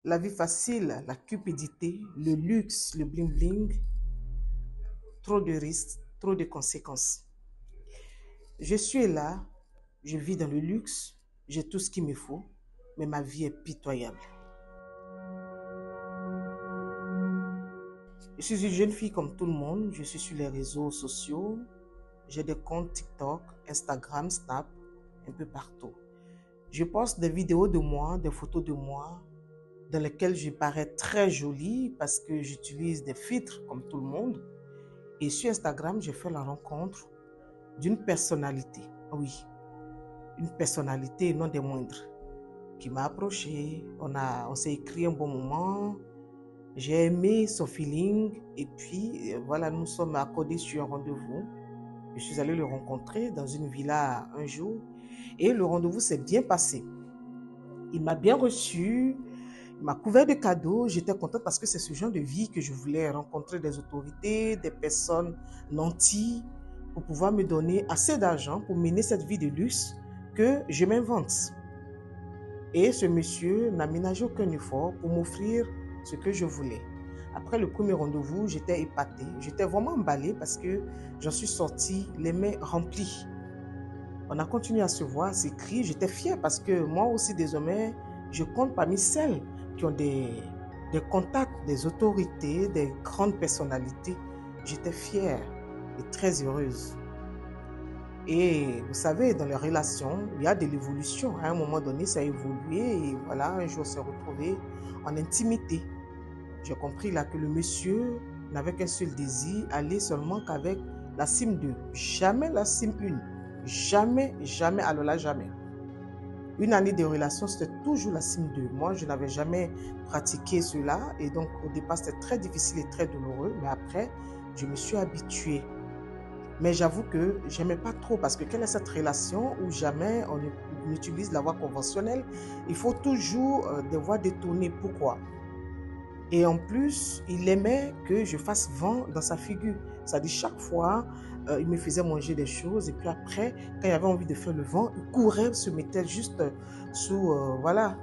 La vie facile, la cupidité, le luxe, le bling-bling, trop de risques, trop de conséquences. Je suis là, je vis dans le luxe, j'ai tout ce qu'il me faut, mais ma vie est pitoyable. Je suis une jeune fille comme tout le monde, je suis sur les réseaux sociaux, j'ai des comptes TikTok, Instagram, Snap, un peu partout. Je poste des vidéos de moi, des photos de moi, dans lesquelles je parais très jolie parce que j'utilise des filtres comme tout le monde. Et sur Instagram, j'ai fait la rencontre d'une personnalité, oui, une personnalité non des moindres, qui m'a approché. On s'est écrit un bon moment. J'ai aimé son feeling et puis voilà, nous sommes accordés sur un rendez-vous. Je suis allée le rencontrer dans une villa un jour et le rendez-vous s'est bien passé. Il m'a bien reçu, il m'a couvert de cadeaux. J'étais contente parce que c'est ce genre de vie que je voulais, rencontrer des autorités, des personnes nanties pour pouvoir me donner assez d'argent pour mener cette vie de luxe que je m'invente. Et ce monsieur n'a ménagé aucun effort pour m'offrir ce que je voulais. Après le premier rendez-vous, j'étais épatée, j'étais vraiment emballée parce que j'en suis sortie les mains remplies. On a continué à se voir, à s'écrire. J'étais fière parce que moi aussi, désormais, je compte parmi celles qui ont des contacts, des autorités, des grandes personnalités. J'étais fière et très heureuse. Et vous savez, dans les relations, il y a de l'évolution. À un moment donné, ça a évolué et voilà, un jour, on s'est retrouvé en intimité. J'ai compris là que le monsieur n'avait qu'un seul désir, aller seulement qu'avec la cime 2. Jamais la cime 1. Jamais, jamais, alors là, jamais. Une année de relation, c'était toujours la cime 2. Moi, je n'avais jamais pratiqué cela et donc au départ, c'était très difficile et très douloureux. Mais après, je me suis habituée. Mais j'avoue que je n'aimais pas trop parce que quelle est cette relation où jamais on utilise la voie conventionnelle? Il faut toujours des voies détournées. Pourquoi? Et en plus, il aimait que je fasse vent dans sa figure. C'est-à-dire chaque fois, il me faisait manger des choses et puis après, quand il avait envie de faire le vent, il courait, se mettait juste sous voilà,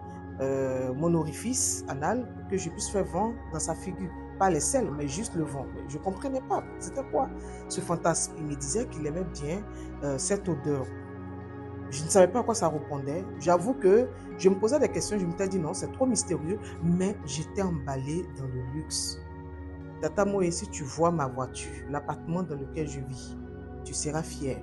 mon orifice anal pour que je puisse faire vent dans sa figure. Pas les selles, mais juste le vent. Mais je ne comprenais pas. C'était quoi ce fantasme? Il me disait qu'il aimait bien cette odeur. Je ne savais pas à quoi ça répondait. J'avoue que je me posais des questions. Je me suis dit non, c'est trop mystérieux. Mais j'étais emballée dans le luxe. Tata Moé, si tu vois ma voiture, l'appartement dans lequel je vis, tu seras fier.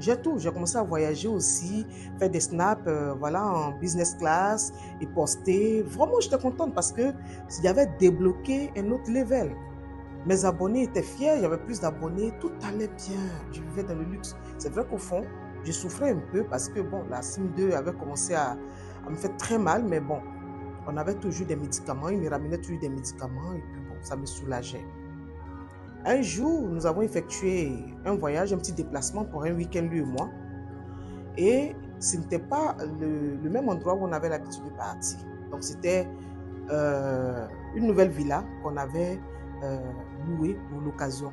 J'ai tout. J'ai commencé à voyager aussi, faire des snaps voilà, en business class et poster. Vraiment, j'étais contente parce que y avait débloqué un autre level. Mes abonnés étaient fiers, il y avait plus d'abonnés, tout allait bien. Je vivais dans le luxe. C'est vrai qu'au fond, je souffrais un peu parce que bon, la sim 2 avait commencé à me faire très mal, mais bon, on avait toujours des médicaments, il me ramenait toujours des médicaments et puis bon, ça me soulageait. Un jour, nous avons effectué un voyage, un petit déplacement pour un week-end, lui et moi, et ce n'était pas le même endroit où on avait l'habitude de partir. Donc c'était une nouvelle villa qu'on avait louée pour l'occasion.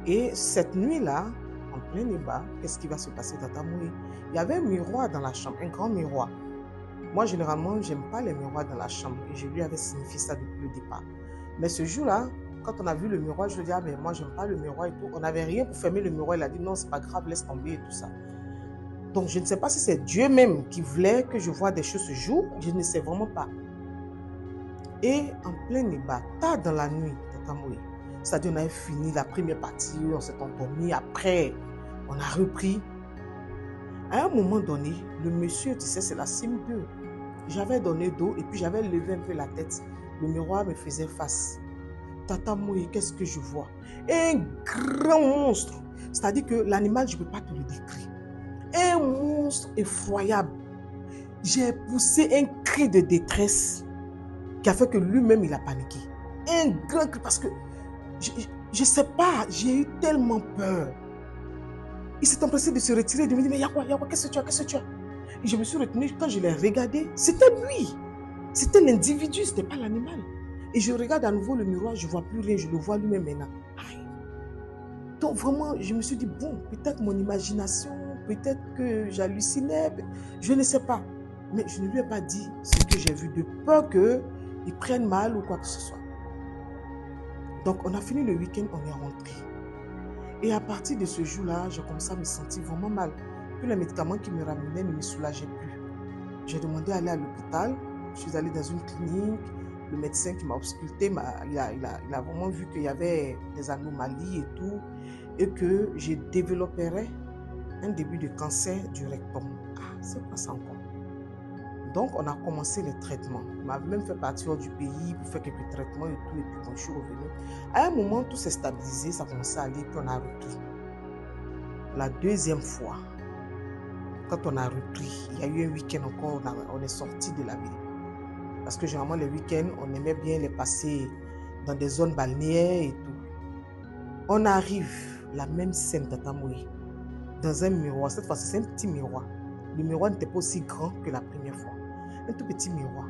Et cette nuit-là, en plein débat, qu'est-ce qui va se passer dans ta mouille? Il y avait un miroir dans la chambre, un grand miroir. Moi, généralement, je n'aime pas les miroirs dans la chambre et je lui avais signifié ça depuis le départ. Mais ce jour-là, quand on a vu le miroir, je lui ai dit, ah, mais moi, je n'aime pas le miroir et tout. On n'avait rien pour fermer le miroir. Il a dit, non, c'est pas grave, laisse tomber et tout ça. Donc, je ne sais pas si c'est Dieu même qui voulait que je voie des choses ce jour. Je ne sais vraiment pas. Et en plein débat, tard dans la nuit, c'est-à-dire on avait fini la première partie, on s'est endormi, après on a repris. À un moment donné, le monsieur, tu sais, c'est la cime 2. J'avais donné d'eau et puis j'avais levé un peu la tête. Le miroir me faisait face. Tata Moui, qu'est-ce que je vois? Un grand monstre. C'est-à-dire que l'animal, je ne peux pas te le décrire. Un monstre effroyable. J'ai poussé un cri de détresse qui a fait que lui-même, il a paniqué. Un grand cri parce que je ne sais pas, j'ai eu tellement peur. Il s'est empressé de se retirer, de me dire, mais il y a quoi, qu'est-ce que tu as, qu'est-ce que tu as? Et je me suis retenue, quand je l'ai regardé, c'était lui. C'était l'individu, ce n'était pas l'animal. Et je regarde à nouveau le miroir, je ne vois plus rien, je le vois lui-même maintenant. Aïe. Donc vraiment, je me suis dit, bon, peut-être mon imagination, peut-être que j'hallucinais, je ne sais pas. Mais je ne lui ai pas dit ce que j'ai vu de peur qu'il ils prennent mal ou quoi que ce soit. Donc, on a fini le week-end, on est rentré. Et à partir de ce jour-là, j'ai commencé à me sentir vraiment mal. Tous les médicaments qui me ramenaient ne me soulageaient plus. J'ai demandé à aller à l'hôpital. Je suis allée dans une clinique. Le médecin qui m'a ausculté, il a vraiment vu qu'il y avait des anomalies et tout, et que je développerais un début de cancer du rectum. Ah, c'est quoi ça encore? Donc, on a commencé les traitements. On m'a même fait partir du pays pour faire quelques traitements et tout. Et puis, bon, je suis revenue. À un moment, tout s'est stabilisé, ça commençait à aller, puis on a repris. La deuxième fois, quand on a repris, il y a eu un week-end encore, on est sorti de la ville. Parce que généralement, les week-ends, on aimait bien les passer dans des zones balnéaires et tout. On arrive, la même scène d'Atamoui, dans un miroir. Cette fois-ci, c'est un petit miroir. Le miroir n'était pas aussi grand que la première fois. Un tout petit miroir.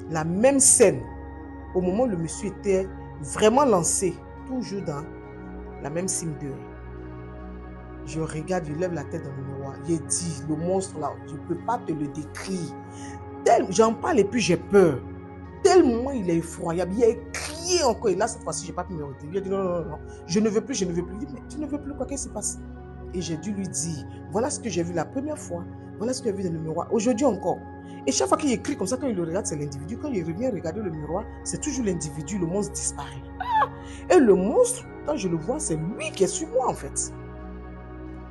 La même scène, au moment où le monsieur était vraiment lancé, toujours dans la même cime de. Je regarde, je lève la tête dans le miroir. J'ai dit, le monstre là, je ne peux pas te le décrire. J'en parle et puis j'ai peur. Tellement il est effroyable. Il a crié encore. Et là, cette fois-ci, je n'ai pas pu me retenir. Il a dit non, non, non, je ne veux plus, je ne veux plus. Il dit, mais tu ne veux plus quoi, qu'est-ce qui se passe? Et j'ai dû lui dire, voilà ce que j'ai vu la première fois. Voilà ce que j'ai vu dans le miroir. Aujourd'hui encore. Et chaque fois qu'il écrit comme ça, quand il le regarde, c'est l'individu. Quand il revient regarder le miroir, c'est toujours l'individu. Le monstre disparaît. Ah! Et le monstre, quand je le vois, c'est lui qui est sur moi en fait.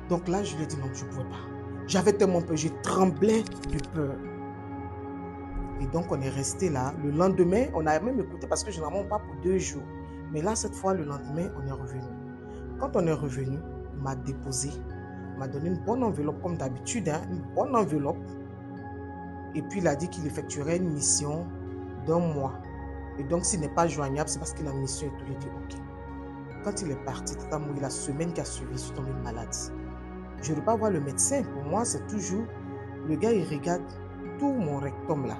Donc là, je lui ai dit non, je ne pouvais pas. J'avais tellement peur, je tremblais de peur. Et donc, on est resté là. Le lendemain, on a même écouté parce que généralement, on part pour 2 jours. Mais là, cette fois, le lendemain, on est revenu. Quand on est revenu, il m'a déposé. Il m'a donné une bonne enveloppe, comme d'habitude, hein, une bonne enveloppe. Et puis, il a dit qu'il effectuerait une mission d'1 mois. Et donc, s'il n'est pas joignable, c'est parce qu'il a une mission et tout. Il dit OK. Quand il est parti, la semaine qui a suivi, je suis tombée malade. Je ne veux pas voir le médecin. Pour moi, c'est toujours... Le gars, il regarde tout mon rectum là.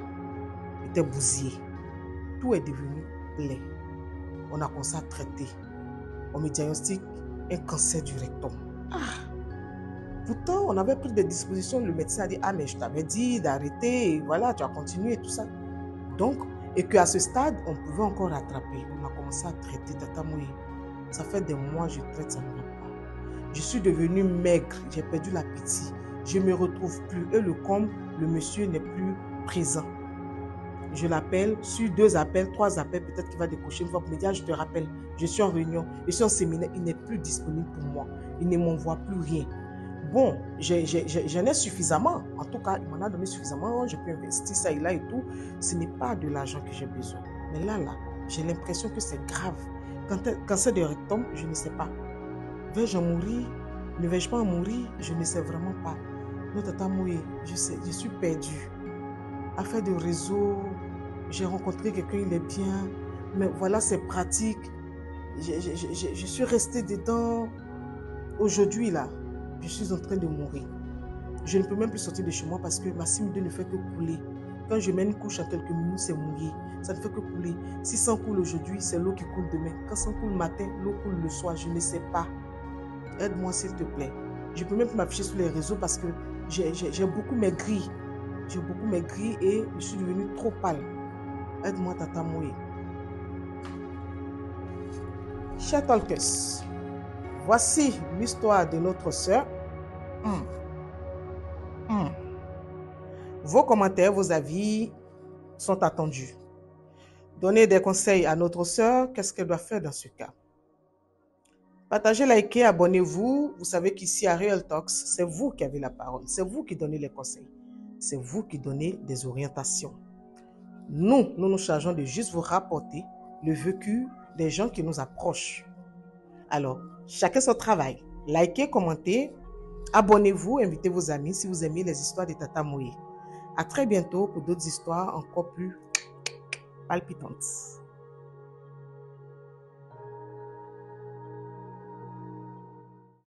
Il était bousillé. Tout est devenu plaie. On a commencé à traiter. On me diagnostique un cancer du rectum. Ah! Pourtant, on avait pris des dispositions. Le médecin a dit, ah, mais je t'avais dit d'arrêter. Et voilà, tu as continué et tout ça. Donc, et qu'à ce stade, on pouvait encore rattraper. On a commencé à traiter Tatamoui. Ça fait des mois que je traite, ça ne va pas. Je suis devenue maigre, j'ai perdu l'appétit. Je ne me retrouve plus. Et le comble, le monsieur n'est plus présent. Je l'appelle, sur 2 appels, 3 appels, peut-être qu'il va décocher une fois pour me dire, je te rappelle, je suis en réunion, je suis en séminaire, il n'est plus disponible pour moi. Il ne m'envoie plus rien. Bon, j'en ai suffisamment. En tout cas, il m'en a donné suffisamment. Je peux investir ça et là et tout. Ce n'est pas de l'argent que j'ai besoin. Mais là, j'ai l'impression que c'est grave. Quand c'est de rectum, je ne sais pas. Vais-je en mourir? Ne vais-je pas en mourir? Je ne sais vraiment pas. Notre tata Moué, je suis perdue. Affaire de réseau, j'ai rencontré quelqu'un, il est bien. Mais voilà, c'est pratique. Je suis restée dedans. Aujourd'hui, là, je suis en train de mourir. Je ne peux même plus sortir de chez moi parce que ma cime 2 ne fait que couler. Quand je mets une couche en quelques minutes, c'est mouillé. Ça ne fait que couler. Si ça coule aujourd'hui, c'est l'eau qui coule demain. Quand ça coule le matin, l'eau coule le soir. Je ne sais pas. Aide-moi s'il te plaît. Je ne peux même plus m'afficher sur les réseaux parce que j'ai beaucoup maigri. J'ai beaucoup maigri et je suis devenue trop pâle. Aide-moi, Tata Moué. Chers talkers, voici l'histoire de notre sœur. Vos commentaires, vos avis sont attendus. Donnez des conseils à notre sœur. Qu'est-ce qu'elle doit faire dans ce cas? Partagez, likez, abonnez-vous. Vous savez qu'ici à Real Talks, c'est vous qui avez la parole. C'est vous qui donnez les conseils. C'est vous qui donnez des orientations. Nous nous chargeons de juste vous rapporter le vécu des gens qui nous approchent. Alors, chacun son travail. Likez, commentez, abonnez-vous, invitez vos amis si vous aimez les histoires de Tata Moué. À très bientôt pour d'autres histoires encore plus palpitantes.